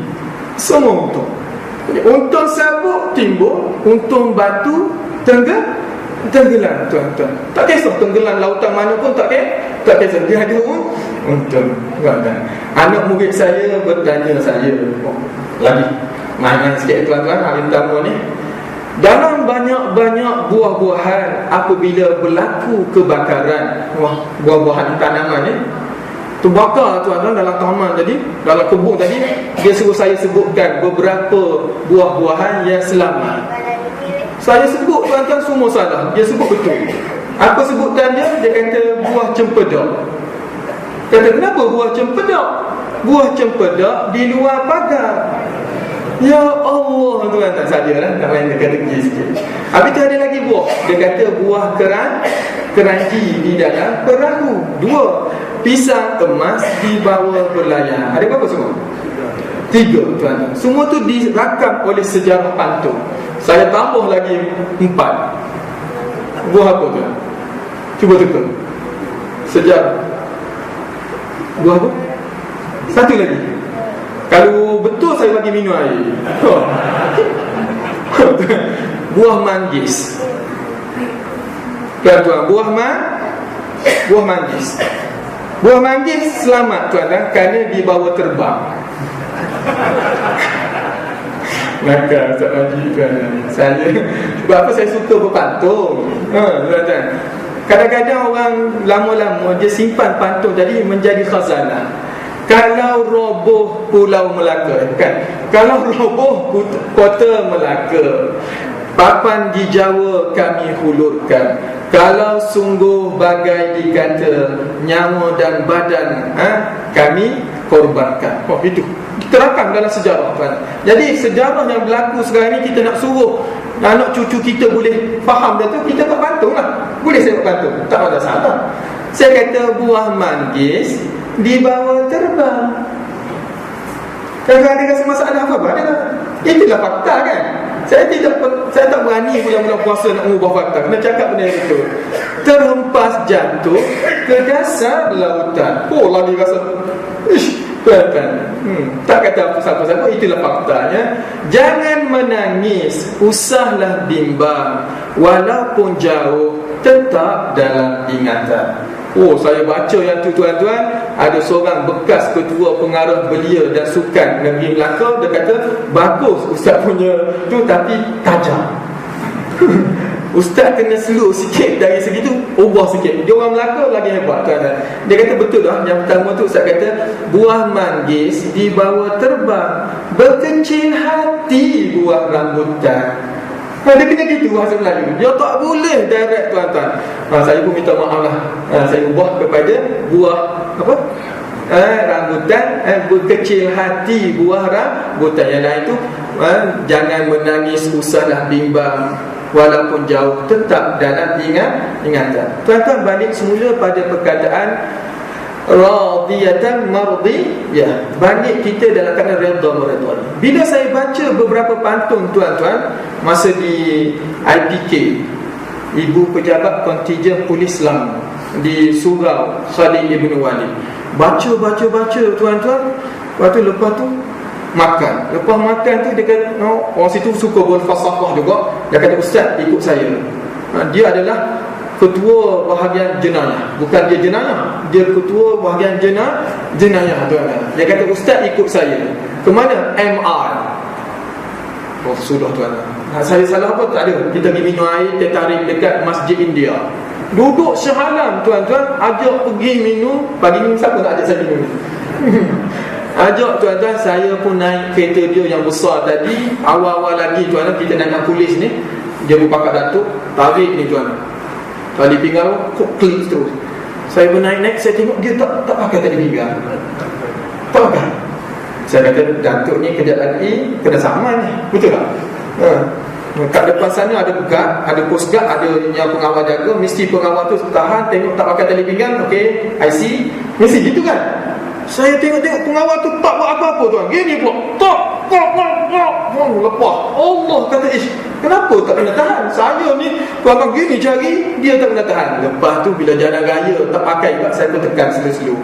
Semua untung. Untung sabuk timbul, untung batu tenggelam tuan-tuan. Tak kisah tenggelam lautan mana pun, tak kisah, dia ada untung. Anak murid saya bertanya saya lagi mainan sikit tuan-tuan, hari pertama ni, dalam banyak-banyak buah-buahan apabila berlaku kebakaran, buah-buahan tanaman ni terbakar tuan-tuan dalam taman tadi, dalam kebun tadi, dia suruh saya sebutkan beberapa buah-buahan yang selamat. Saya sebut tuan-tuan semua salah, dia sebut betul. Apa sebutan dia? Dia kata buah cempedak. Kata kenapa buah cempedak? Buah cempedak di luar pagar. Ya Allah tuan, tak saja lah, tak main teka-teki sikit. Habis tu ada lagi buah. Dia kata buah keranji di dalam perahu. 2. pisang emas dibawa berlayar. Ada berapa semua? 3, tuan-tuan. Semua tu dirakam oleh sejarah pantun. Saya tambah lagi 4. Buah apa tu? Cuba teka. Sejarah. Buah apa? Satu lagi. Kalau betul saya bagi minum air. Buah manggis. Tuan-tuan, buah manggis. Buah manggis selamat, tuan-tuan, kerana dibawa terbang. Maka Ustaz Haji, saya sebab apa saya suka berpantun. Tuan-tuan, kadang-kadang orang lama-lama dia simpan pantun jadi menjadi khazanah. Kalau roboh Pulau Melaka, kan? Kalau roboh Kota Melaka, papan di Jawa kami hulurkan. Kalau sungguh bagai dikata, nyawa dan badan kami korbankan. Oh, itu kita rakam dalam sejarah, kan? Jadi sejarah yang berlaku sekarang ni kita nak suruh anak cucu kita boleh faham dah tu, kita buat pantun lah. Boleh saya buat pantun, tak ada salah. Saya kata buah manggis dibawa terbang. Kalau ada rasa masalah apa ada. Itulah fakta, kan? Saya tak berani mula-mula puasa nak mengubah fakta. Kena cakap benda yang betul. Terhempas jatuh ke dasar lautan. Oh, lagi rasa tak kata apa-apa. Itulah faktanya. Jangan menangis, usahlah bimbang, walaupun jauh tetap dalam ingatan. Oh, saya baca yang tu, tuan-tuan. Ada seorang bekas ketua pengarah belia dan sukan negeri Melaka. Dia kata, bagus ustaz punya tu, tapi tajam. Ustaz kena slow sikit dari segitu, ubah sikit. Dia orang Melaka lagi hebat, tuan-tuan. Dia kata betul dah. Yang pertama tu ustaz kata, buah manggis dibawa terbang, berkecil hati buah rambutan. Dia kena gitu bahasa Melayu. Dia tak boleh direct, tuan-tuan. Saya pun minta maaf lah. Saya ubah kepada buah apa? Rambutan, berkecil hati buah rambutan. Yang lain tu, jangan menangis, usahlah bimbang, walaupun jauh tetap dalam ingatan. Tuan-tuan, balik semula pada perkataan radiyatan mardiyah. Balik kita dalam keadaan redha meredha. Bila saya baca beberapa pantun, tuan-tuan, masa di IPK, Ibu Pejabat Kontijen Polis Selangor di Surau Khalid Ibn Walid, baca, tuan-tuan. Lepas tu makan. Lepas makan tu dia kata, orang situ suka berfalsafah juga. Dia kata, ustaz ikut saya. Dia adalah ketua bahagian jenayah. Bukan dia jenayah, dia ketua bahagian jenayah, tuan-tuan. Dia kata, ustaz ikut saya. Ke mana? MR. Oh, sudah, tuan-tuan. Saya salah apa? Tak ada. Kita pergi minum air, tertarik dekat Masjid India. Duduk semalam, tuan-tuan. Ajak pergi minum. Pagi ni siapa nak ajak saya minum? Ajak, tuan-tuan. Saya pun naik kereta dia yang besar tadi. Awal-awal lagi, tuan-tuan, kita naik polis ni. Dia berpakat datuk. Tarik ni, tuan-tuan. Tali pinggang klik terus. Saya bernaik-naik, saya tengok dia tak pakai tali pinggang. Tak pakai. Saya kata, datuk ni kejap lagi kena saman ni. Betul tak? Kat depan sana ada guard, ada post guard, ada yang pengawal jaga. Mesti pengawal tu tahan, tengok tak pakai tali pinggang. Okay, I see. Mesti gitu kan? Saya tengok pengawal tu tak buat apa-apa, tuan. Gini pula, tak lepas. Allah kata, kenapa tak kena tahan? Saya ni kalau gini cari, dia tak kena tahan. Lepas tu bila jalan raya tak pakai juga, saya pun tekan slow-slow.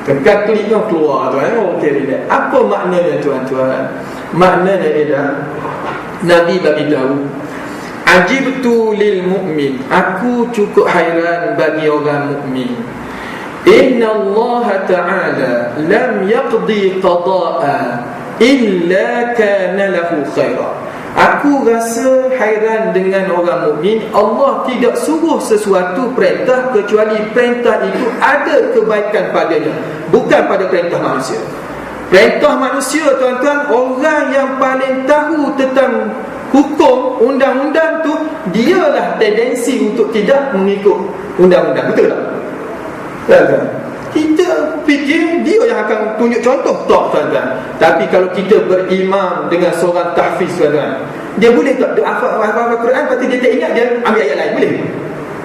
Tekan kliknya keluar, tuan. Okay, relax. Apa maknanya, tuan-tuan? Maknanya ialah Nabi bagi tahu, ajibtu lil mu'min, aku cukup hairan bagi orang mukmin. Inna Allah Ta'ala lam yaqdi qada'a illa kana lahu khaira. Aku rasa hairan dengan orang mukmin. Allah tidak suruh sesuatu perintah kecuali perintah itu ada kebaikan padanya, bukan pada perintah manusia. Perintah manusia, tuan-tuan, orang yang paling tahu tentang hukum undang-undang tu, dialah tendensi untuk tidak mengikut undang-undang. Betul tak? Tuan-tuan, kita fikir dia yang akan tunjuk contoh. Tak, tuan-tuan. Tapi kalau kita berimam dengan seorang tahfiz, tuan-tuan, dia boleh tak hafal Quran, lepas tu dia tak ingat, dia ambil ayat lain? Boleh?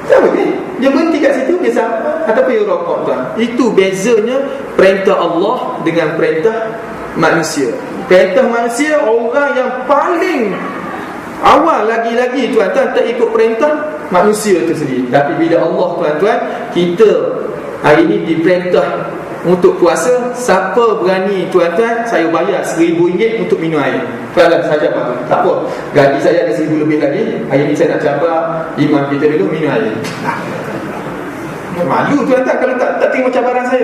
Tak boleh. Dia dia berhenti kat situ, dia sama ataupun dia rokok tuan. Itu bezanya perintah Allah dengan perintah manusia. Perintah manusia, orang yang paling awal lagi-lagi tuan-tuan tak ikut perintah manusia itu sendiri. Tapi bila Allah tuan-tuan, kita hari ini diperintah untuk puasa, siapa berani tuan-tuan, saya bayar RM1,000 untuk minum air. Tuan-tuan, saya apa tu? Tak apa, gaji saya ada RM1,000 lebih lagi. Hari ini saya nak cabar imam kita dulu minum air. Malu tuan-tuan kalau tak terima cabaran saya.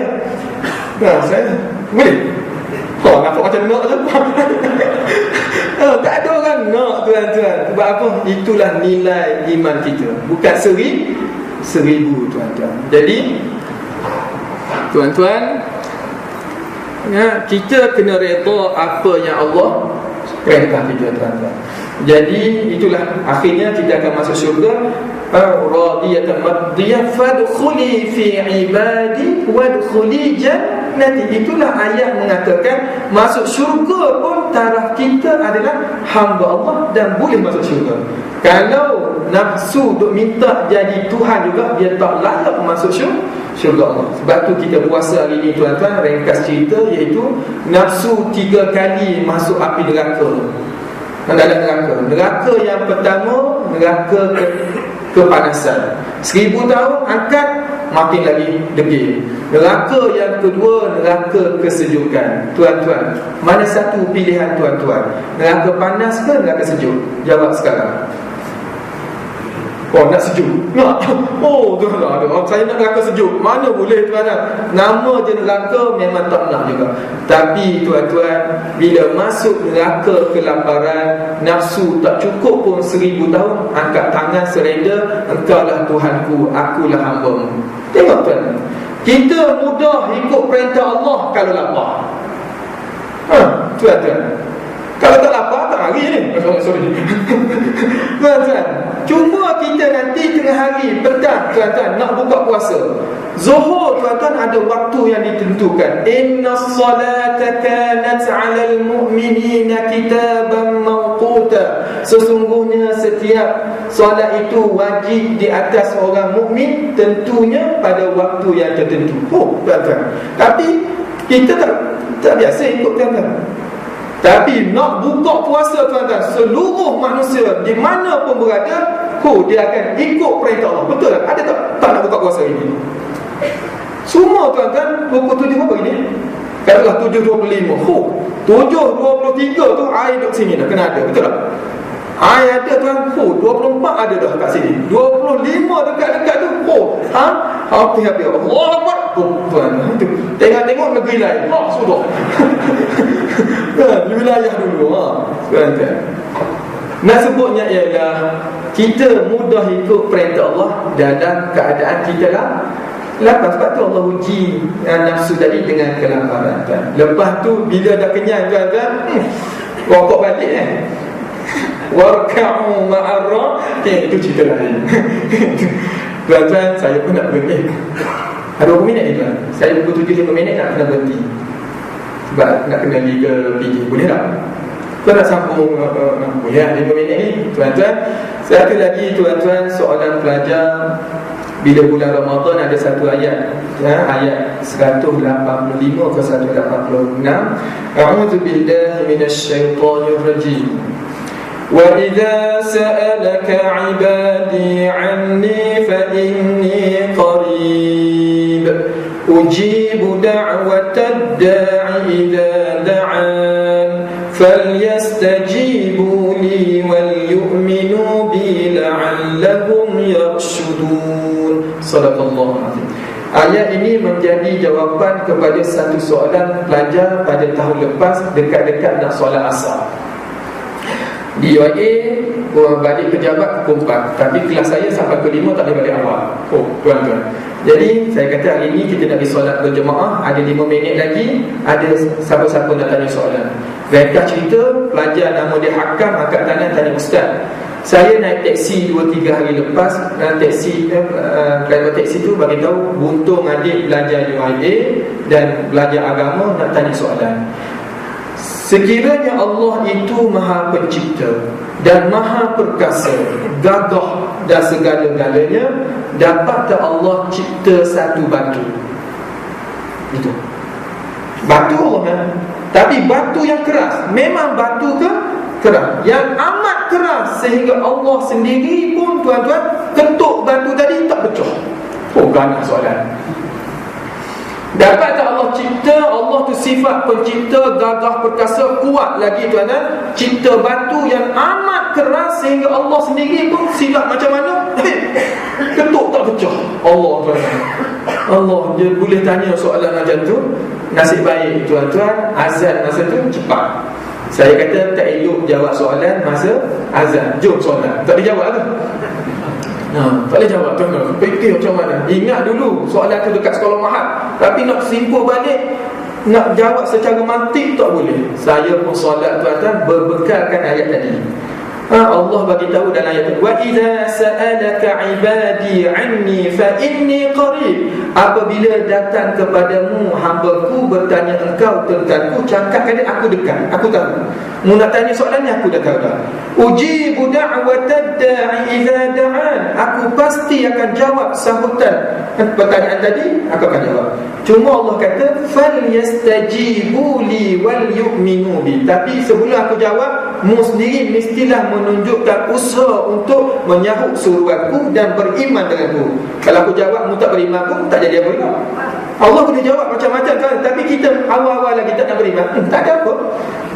Saya boleh? Nampak macam nak je. Tak ada orang nak tuan-tuan. Sebab apa? Itulah nilai iman kita. Bukan seribu tuan-tuan. Jadi tuan-tuan, kita kena reda apa yang Allah perintah kita tuan-tuan. Jadi itulah akhirnya kita akan masuk syurga. Radiyatan mardiyah fadkhuli fi ibadi wadkhuli jannati. Itulah ayat mengatakan masuk syurga pun taraf kita adalah hamba Allah dan boleh masuk syurga. Kalau nafsu duk minta jadi Tuhan juga, dia tak layak masuk syurga Allah. Sebab tu kita puasa hari ni tuan-tuan, ringkas cerita, iaitu nafsu 3 kali masuk api neraka. Dalam neraka. Neraka yang pertama, neraka kepanasan. 1000 tahun angkat, makin lagi degil. Neraka yang kedua, neraka kesejukan. Tuan-tuan, mana satu pilihan tuan-tuan? Neraka panas ke neraka sejuk? Jawab sekarang. Nak sejuk? Nak? Tuan ada. Saya nak neraka sejuk. Mana boleh tuan-tuan? Nama je neraka memang tak nak juga. Tapi tuan-tuan, bila masuk neraka kelaparan, nafsu tak cukup pun 1000 tahun, angkat tangan surrender, engkaulah Tuhanku, akulah hamba-Mu. Tengok tuan, kita mudah ikut perintah Allah kalau lapar. Tuan-tuan, kalau tak lapar, tak hari ni. Sorry. Tuan-tuan, cuma kita nanti tengah hari petang tuan-tuan nak buka puasa. Zuhur tuan-tuan ada waktu yang ditentukan. Innas salata kanat 'alal mu'minina kitaban mawquta. Sesungguhnya setiap solat itu wajib di atas orang mukmin, tentunya pada waktu yang tertentu. Tuan-tuan, tapi kita tak biasa ikut tuan-tuan. Tapi nak buka puasa tuan-tuan, seluruh manusia di mana pun berada, dia akan ikut perintah Allah. Betul tak? Ada tak nak buka puasa ini? Semua tuan-tuan, pukul 7 berapa ini? Katalah 7.25. 7.23 tu air duduk sini dah, kena ada. Betul tak? Air ada tuan, 24 ada dah kat sini. 25 dekat-dekat tu, hampir-hampir. Allah Akbar. Tuan, tengok negeri lain. Sudah. Di wilayah dulu. Tuan-tuan, nak sebutnya ialah kita mudah ikut perintah Allah dalam keadaan kita lapar. Sebab tu Allah uji nafsu tadi dengan kelaparan. Lepas tu bila dah kenyang tuan-tuan, rokok balik warka'u ma'arra. Itu cerita lain. Tuan-tuan, saya pun nak berhenti. Ada berapa minit ni tuan? Saya pukul 7-5 minit nak kena berhenti. Sebab nak kena pergi ke PJ. Boleh tak? Tuan nak sambung 5 minit ni tuan-tuan. Satu lagi tuan-tuan, soalan pelajar. Bila bulan Ramadan ada satu ayat, ayat 185 ke 186. A'udzu billahi minasyaitonir rajim. Wa idza sa'alaka 'ibadi 'anni fa inni qarib ujibu da'watad da'i idza da'an falyastajibu li wal yu'minu bi la'allahum yarshudun. Sadaqallahu azim. Ayat ini menjadi jawapan kepada satu soalan pelajar pada tahun lepas dekat-dekat nak solat asar. Di UIA balik pejabat pukul 4, tapi kelas saya sampai ke 5 tak boleh balik awal. Tuan-tuan, jadi saya kata hari ini kita nak pergi solat berjemaah. Ada 5 minit lagi, ada siapa-siapa nak tanya soalan. Ringkas cerita, pelajar nama dia Hakam angkat tangan tanya ustaz, saya naik teksi 2-3 hari lepas, driver teksi tu bagi tahu buntung adik belajar UIA dan belajar agama, nak tanya soalan. Sekiranya Allah itu Maha Pencipta dan maha perkasa, gagah dan segala-galanya, dapat tak Allah cipta satu batu? Itu batu Allah tapi batu yang keras. Memang batu ke keras, yang amat keras sehingga Allah sendiri pun tuan-tuan ketuk batu tadi tak pecah. Oh, ganas soalan. Dapat tak Allah cipta? Allah tu sifat pencipta, gagah perkasa, kuat lagi tuan-tuan, cipta batu yang amat keras sehingga Allah sendiri pun silap macam mana ketuk tak pecah. Allah tuan-tuan, Allah dia boleh tanya soalan macam tu. Nasib baik tuan-tuan, azan masa tu cepat. Saya kata tak elok jawab soalan masa azan. Jom soalan, tak dijawab tu. Tak boleh jawab tuan-tuan. Fikir macam mana? Ingat dulu soalan tu dekat sekolah mahal, tapi nak simpul balik, nak jawab secara mantik tak boleh. Saya pun solat tuan-tuan berbekalkan ayat tadi. Allah bagi tahu dalam ayat itu, wa idza sa'alaka ibadi anni fa inni qarib. Apabila datang kepadamu hamba-Ku bertanya engkau tentangku, cakapkan dia aku dekat, aku tahu. Mu nak tanya soalan ni aku dah tahu dah. Ujibu da'watad da'i idza da'an. Aku pasti akan jawab sambutan pertanyaan tadi, aku akan jawab. Cuma Allah kata falyastajibu li wal yu'minu bi. Tapi sebelum aku jawab, mu sendiri mestilah menunjukkan usaha untuk menyahut suruhanku dan beriman denganku. Kalau aku jawab mu tak beriman pun tak jadi apa-apa. Allah boleh jawab macam-macam kan, tapi kita awal-awal lagi tak nak beriman, tak ada apa.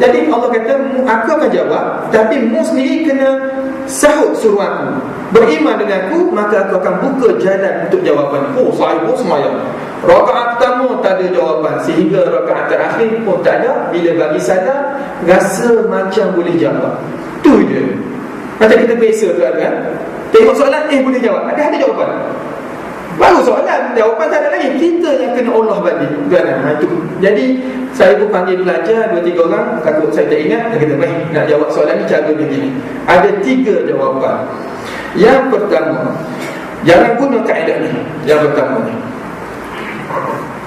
Jadi Allah kata aku akan jawab, tapi mu sendiri kena sahut suruhanku, beriman denganku, maka aku akan buka jalan untuk jawapan. Oh, saya pun semayang rakaat pertama tak ada jawapan, sehingga rakaat terakhir pun tak ada. Bila bagi sadar, rasa macam boleh jawab. Tu je. Macam kita biasa tuan-tuan, tengok soalan, boleh jawab, ada jawapan. Baru soalan, jawapan tak ada lagi. Kita yang kena olah balik tuan-tuan. Itu. Jadi saya pun panggil pelajar 2-3 orang, takut saya tak ingat, dia kata baik, nak jawab soalan ni cara begini. Ada 3 jawapan. Yang pertama, jangan guna kaedah ni. Yang pertama ni,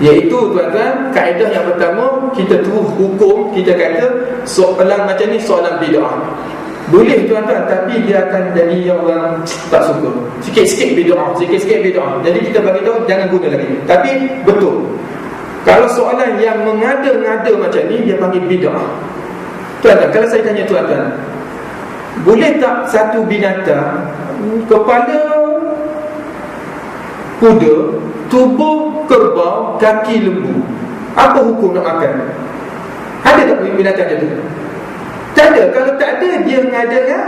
iaitu tuan-tuan, kaedah yang pertama, kita terus hukum, kita kata soalan macam ni soalan bid'ah. Boleh tuan-tuan, tapi dia akan jadi yang orang tak suka. Sikit-sikit bid'ah, sikit-sikit bid'ah. Jadi kita bagi tahu jangan guna lagi. Tapi betul, kalau soalan yang mengada-ngada macam ni, dia panggil bid'ah. Tuan-tuan, kalau saya tanya tuan-tuan, boleh tak satu binatang, kepala kuda, tubuh kerbau, kaki lembu, apa hukum nak makan? Ada tak binatang macam tu? Tak ada. Kalau tak ada, dia ngada.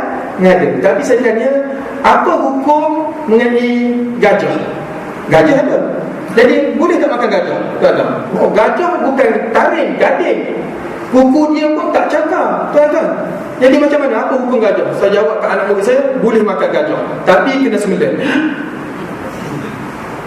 Tapi saya tanya, apa hukum mengenai gajah? Gajah ada. Jadi boleh tak makan gajah? Tuan-tuan, oh, gajah bukan taring, gading, kuku dia pun tak cakap, tuan-tuan. Jadi macam mana? Apa hukum gajah? Saya jawab ke anak murid saya, boleh makan gajah, tapi kena sembelih.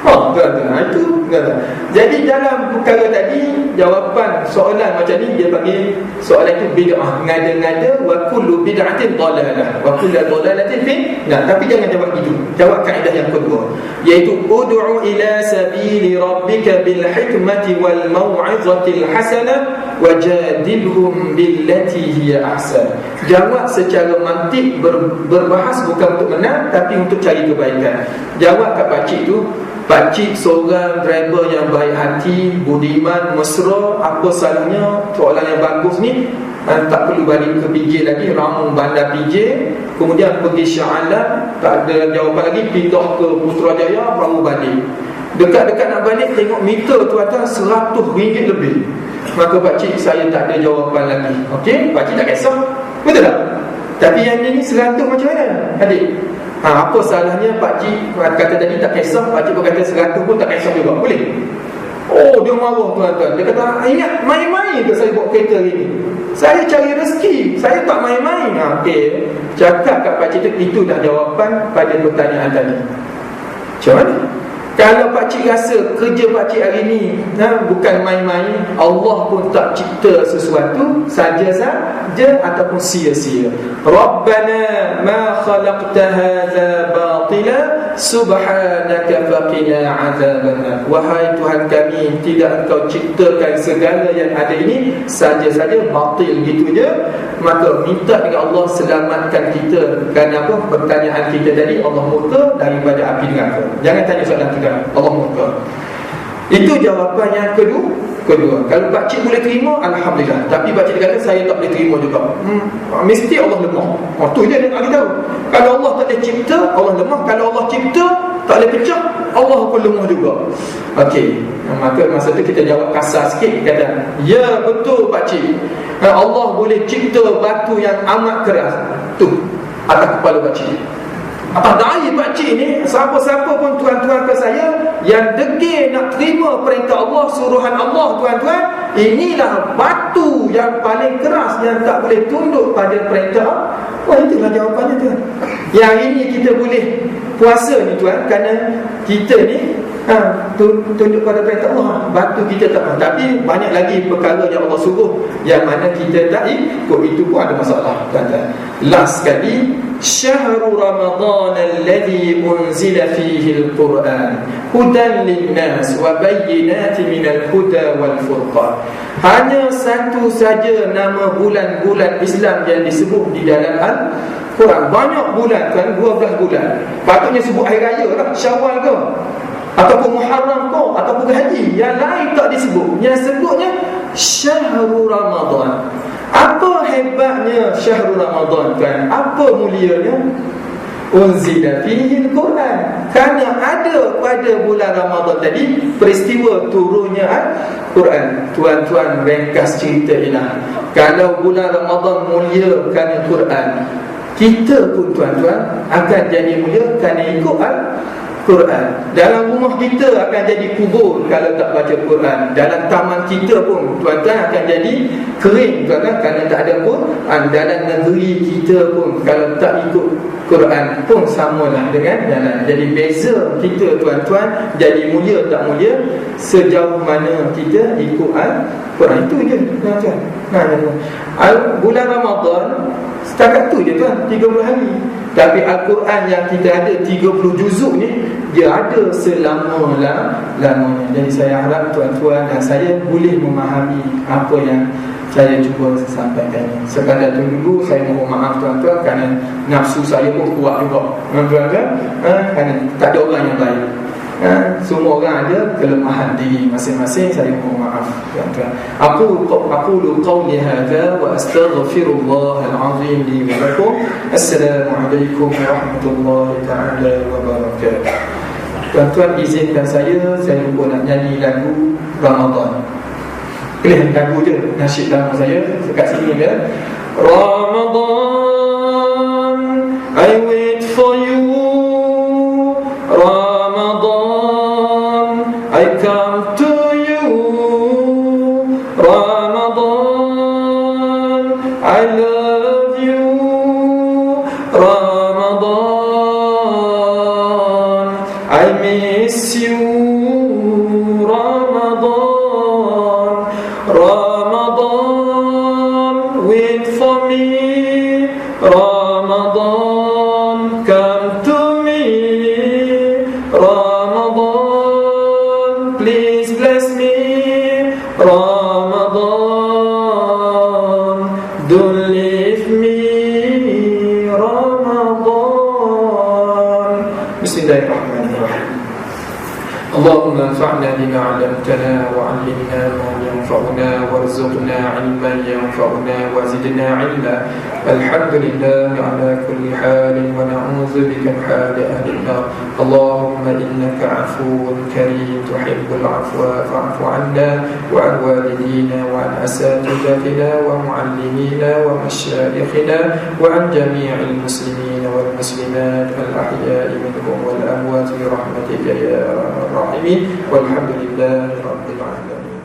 Tuan-tuan, itu tuan-tuan. Jadi dalam perkara tadi, jawapan soalan macam ni dia panggil soalan itu bid'ah, ngada-ngada. Wa kullu bid'atin dhalalah wa kullu dhalalatin fi. Tapi jangan jawab itu. Jawab kaedah yang kedua, iaitu ud'u ila sabili rabbika bil hikmati wal mau'izatil hasanah wajadilhum billati hiya ahsan. Jawab secara mantik, berbahas bukan untuk menang, tapi untuk cari kebaikan. Jawab kat pakcik tu, pakcik seorang driver yang baik hati, budiman, mesra, apa salahnya soalan yang bagus ni, tak perlu balik ke PJ lagi, ramu bandar PJ, kemudian pergi Shah Alam, tak ada jawapan lagi, pindah ke Putrajaya, baru balik. Dekat-dekat nak balik, tengok meter tuan-tuan, RM100 lebih. Maka pakcik, saya tak ada jawapan lagi. Okey, pakcik tak kisah, betul tak? Tapi yang ni 100 macam mana adik? Apa salahnya pakcik kata tadi tak kisah, pakcik pun kata 100 pun tak kisah juga, boleh? Oh, dia marah tuan-tuan. Dia kata, ingat main-main ke saya bawa kereta ini? Saya cari rezeki, saya tak main-main. Okey, cakap kat pakcik tu, itu dah jawapan pada pertanyaan tadi. Macam mana? Kalau pakcik rasa kerja pakcik hari ni bukan main-main, Allah pun tak cipta sesuatu saja ataupun sia-sia. Rabbana ma khalaqta hadza batila subhanaka faqina azabannar. Wahai Tuhan kami, tidak Engkau ciptakan segala yang ada ini saja-saja batil gitu je. Maka minta dengan Allah selamatkan kita. Kerana apa? Pertanyaan kita tadi, Allah murka daripada api neraka. Jangan tanya soalan tu kan, Allah murka. Itu jawapan yang kedua. Kalau pakcik boleh terima, alhamdulillah. Tapi pakcik kata saya tak boleh terima juga. Mesti Allah lemah. Tu je dia nak tahu. Kalau Allah tak boleh cipta, Allah lemah. Kalau Allah cipta, tak boleh pecah, Allah pun lemah juga. Okey, maka masa tu kita jawab kasar sikit, kata, ya betul pakcik, Allah boleh cipta batu yang amat keras. Tu atas kepala pakcik. Atas dahi pakcik ni, siapa-siapa pun tuan-tuan ke saya yang degil nak terima perintah Allah, suruhan Allah, tuan-tuan, inilah batu yang paling keras yang tak boleh tunduk pada perintah. Wah, itulah jawapannya tuan. Yang ini kita boleh puasa ni tuan, kerana kita ni tunduk pada perintah Allah. Batu kita tak. Tapi banyak lagi perkara yang Allah suruh yang mana kita tak ikut, itu pun ada masalah tuan-tuan. Last sekali, syahrul Ramadan alladhi unzila fihi al-Quran hudan lin-nas wa bayyinatin minal huda wal furqan. Hanya satu saja nama bulan-bulan Islam yang disebut di dalam Al-Quran. Banyak bulan kan, 12 bulan. Patutnya sebut hari raya lah, Syawal ke, ataupun Muharram ke, ataupun haji. Yang lain tak disebut. Yang sebutnya syahrul Ramadan. Apa hebatnya syahrul Ramadan kan? Apa mulianya? Unzila fihi al-Quran. Kerana ada pada bulan Ramadan tadi peristiwa turunnya Al-Quran. Tuan-tuan, ringkas cerita ialah, kalau bulan Ramadan mulia kerana Quran, kita pun tuan-tuan akan jadi mulia kerana ikut Quran. Dalam rumah kita akan jadi kubur kalau tak baca Quran. Dalam taman kita pun tuan-tuan akan jadi kering tuan-tuan kerana tak ada Quran. Dalam negeri kita pun kalau tak ikut Quran pun samalah dengan jalan. Jadi beza kita tuan-tuan jadi mulia tak mulia sejauh mana kita ikut Quran. Itu je tuan-tuan. Bulan Ramadan setakat tu je tuan, 30 hari. Tapi Al-Quran yang kita ada 30 juzuk ni, dia ada selama-lamanya. Jadi saya harap tuan-tuan dan saya boleh memahami apa yang saya cuba sampaikan. Sekadar tu dulu saya mohon maaf tuan-tuan kerana nafsu saya pun kuat juga. Tuan-tuan, kerana tak ada orang yang baik. Semua orang ada kelemahan diri masing-masing. Saya mohon maaf tuan-tuan. Aku qawli hadza wa astaghfirullah al-azim li wa lakum. Assalamualaikum warahmatullahi taala wabarakatuh. Tuan-tuan, izinkan saya lupa nak nyanyi lagu Ramadan. Pilih lagu je, nasyid lama saya dekat sini ya. Ramadan, I wait for you. Ramadan, I come to you. Ramadan, I love you. Ramadan, I miss you. Ramadan, Ramadan, wait for me. Ramadan, come to me. Ramadan, please bless me. Ramadan, don't leave me. Ramadan. Bismillahirrahmanirrahim. اللهم انفعنا بما علمتنا وعلمنا ما ينفعنا وارزقنا علما ينفعنا وزدنا علما. الحمد لله على كل حال ونعوذ بك من حال أهل النار. اللهم إنك عفو كريم تحب العفو فاعف عنا وعن والدينا وعن أساتذتنا ومعلمينا ومشايخنا وعن جميع المسلمين والمسلمات الأحياء منهم والأموات برحمتك يا أرحم الراحمين. والحمد لله رب العالمين.